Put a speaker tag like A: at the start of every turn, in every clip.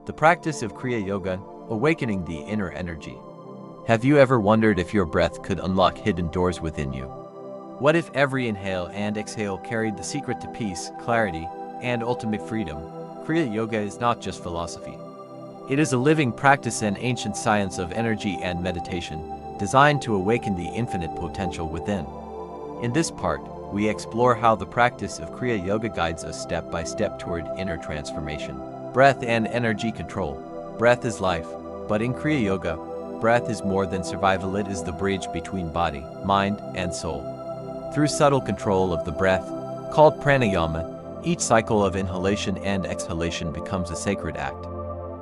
A: the practice of Kriya Yoga, awakening the inner energy. Have you ever wondered if your breath could unlock hidden doors within you? What if every inhale and exhale carried the secret to peace, clarity, and ultimate freedom? Kriya Yoga is not just philosophy. It is a living practice and ancient science of energy and meditation, designed to awaken the infinite potential within. In this part, we explore how the practice of Kriya Yoga guides us step by step toward inner transformation. Breath and energy control. Breath is life, but in Kriya Yoga, breath is more than survival. It is the bridge between body, mind, and soul. Through subtle control of the breath, called Pranayama, each cycle of inhalation and exhalation becomes a sacred act.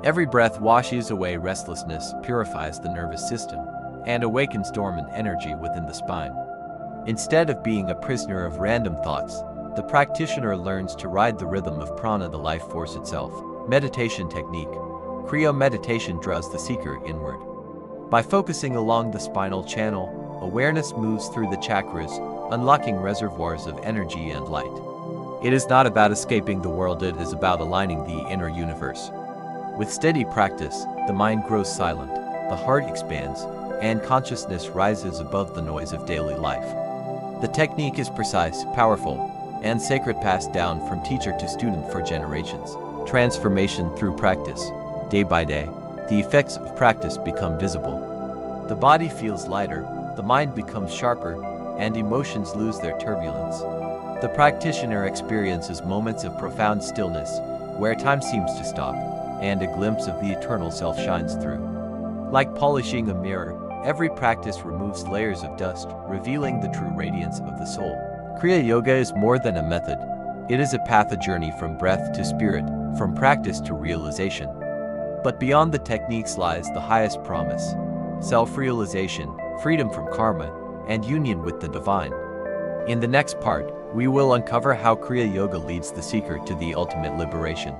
A: Every breath washes away restlessness, purifies the nervous system, and awakens dormant energy within the spine. Instead of being a prisoner of random thoughts, the practitioner learns to ride the rhythm of prana, the life force itself. Meditation technique. Kriya meditation draws the seeker inward. By focusing along the spinal channel, awareness moves through the chakras, unlocking reservoirs of energy and light. It is not about escaping the world, it is about aligning the inner universe. With steady practice, the mind grows silent, the heart expands, and consciousness rises above the noise of daily life. The technique is precise, powerful, and sacred, passed down from teacher to student for generations. Transformation through practice. Day by day, the effects of practice become visible. The body feels lighter, the mind becomes sharper, and emotions lose their turbulence. The practitioner experiences moments of profound stillness, where time seems to stop, and a glimpse of the eternal self shines through. Like polishing a mirror, every practice removes layers of dust, revealing the true radiance of the soul. Kriya Yoga is more than a method. It is a path, a journey from breath to spirit, from practice to realization. But beyond the techniques lies the highest promise: self-realization, freedom from karma, and union with the divine. In the next part, we will uncover how Kriya Yoga leads the seeker to the ultimate liberation.